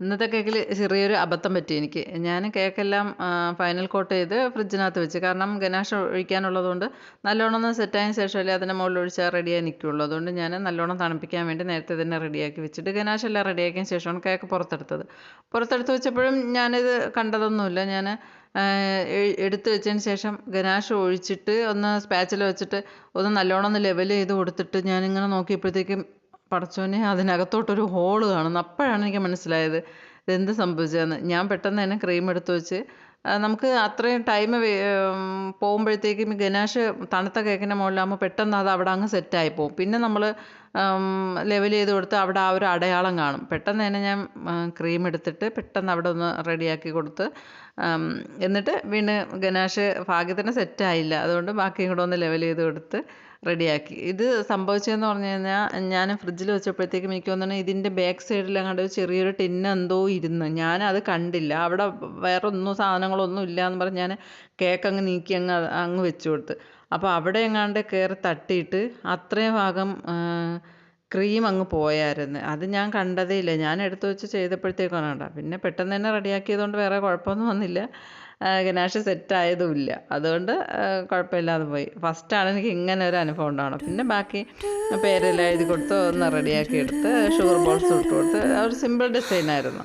ഇന്നത്തെ കേക്കിൽ ചെറിയൊരു അബദ്ധം പറ്റി എനിക്ക്. ഞാൻ കേക്കെല്ലാം ഫൈനൽ കോട്ട് ചെയ്ത് ഫ്രിഡ്ജിനകത്ത് വെച്ച്. കാരണം ഗനാഷ് ഒഴിക്കാനുള്ളതുകൊണ്ട് നല്ലോണം ഒന്ന് സെറ്റായതിന് ശേഷമല്ലേ അതിൻ്റെ മുകളിൽ ഒഴിച്ചാൽ റെഡിയായി നിൽക്കുകയുള്ളൂ. അതുകൊണ്ട് ഞാൻ നല്ലോണം തണുപ്പിക്കാൻ വേണ്ടി നേരത്തെ തന്നെ റെഡിയാക്കി വെച്ചിട്ട് ഗനാഷ് എല്ലാം റെഡിയാക്കിയതിന് ശേഷമാണ് കേക്ക് പുറത്തെടുത്തത്. പുറത്തെടുത്ത് വെച്ചപ്പോഴും ഞാനിത് കണ്ടതൊന്നുമില്ല. ഞാൻ എടുത്ത് വെച്ചതിന് ശേഷം ഗനാഷ് ഒഴിച്ചിട്ട് ഒന്ന് സ്പാച്ചില വെച്ചിട്ട് ഒന്ന് നല്ലോണം ഒന്ന് ലെവൽ ചെയ്ത് കൊടുത്തിട്ട് ഞാനിങ്ങനെ നോക്കിയപ്പോഴത്തേക്കും പടച്ചോനെ അതിനകത്തോട്ടൊരു ഹോള് കാണുന്നു. അപ്പോഴാണ് എനിക്ക് മനസ്സിലായത് ഇതെന്ത് സംഭവിച്ചതെന്ന്. ഞാൻ പെട്ടെന്ന് തന്നെ ക്രീം എടുത്ത് വെച്ച് നമുക്ക് അത്രയും ടൈം പോകുമ്പോഴത്തേക്കും ഗനാഷ് തണുത്ത കേക്കിൻ്റെ മുകളിലാകുമ്പോൾ പെട്ടെന്ന് അത് അവിടെ അങ്ങ് സെറ്റായി പോകും. പിന്നെ നമ്മൾ ലെവൽ ചെയ്ത് കൊടുത്ത് അവിടെ ആ ഒരു അടയാളം കാണും. പെട്ടെന്ന് തന്നെ ഞാൻ ക്രീം എടുത്തിട്ട് പെട്ടെന്ന് അവിടെ ഒന്ന് റെഡിയാക്കി കൊടുത്ത് എന്നിട്ട് വീണ്ടും ഗനാഷ് ഭാഗ്യത്തിന് സെറ്റായില്ല. അതുകൊണ്ട് ബാക്കിയും കൂടെ ഒന്ന് ലെവൽ ചെയ്ത് കൊടുത്ത് റെഡിയാക്കി. ഇത് സംഭവിച്ചതെന്ന് പറഞ്ഞു കഴിഞ്ഞാൽ ഞാൻ ഫ്രിഡ്ജിൽ വെച്ചപ്പോഴത്തേക്കും എനിക്ക് തോന്നുന്നു ഇതിൻ്റെ ബാക്ക് സൈഡിലെങ്ങാണ്ട് ചെറിയൊരു ടിന്ന് എന്തോ ഇരുന്ന് ഞാനത് കണ്ടില്ല. അവിടെ വേറെ ഒന്നും സാധനങ്ങളൊന്നും ഇല്ല എന്ന് പറഞ്ഞ് ഞാൻ കേക്ക് അങ്ങ് നീക്കി അങ്ങ് വെച്ച് കൊടുത്ത്. അപ്പോൾ അവിടെ എങ്ങാണ്ട് കയറി തട്ടിയിട്ട് അത്രയും ഭാഗം ക്രീം അങ്ങ് പോയായിരുന്നു. അത് ഞാൻ കണ്ടതേ ഇല്ല. ഞാൻ എടുത്ത് വെച്ച് ചെയ്തപ്പോഴത്തേക്കാണ് കണ്ടത്. പിന്നെ പെട്ടെന്ന് തന്നെ റെഡിയാക്കിയതുകൊണ്ട് വേറെ കുഴപ്പമൊന്നും വന്നില്ല. ഗനാഷ് സെറ്റായതുമില്ല. അതുകൊണ്ട് കുഴപ്പമില്ലാതെ പോയി. ഫസ്റ്റാണ് എനിക്ക് ഇങ്ങനെ ഒരു അനുഭവം ഉണ്ടാവണം. പിന്നെ ബാക്കി പേരെല്ലാം എഴുതി കൊടുത്ത് ഒന്ന് റെഡിയാക്കി എടുത്ത് ഷുഗർ ബോൾസ് ഇട്ട് കൊടുത്ത് ഒരു സിമ്പിൾ ഡിസൈനായിരുന്നു.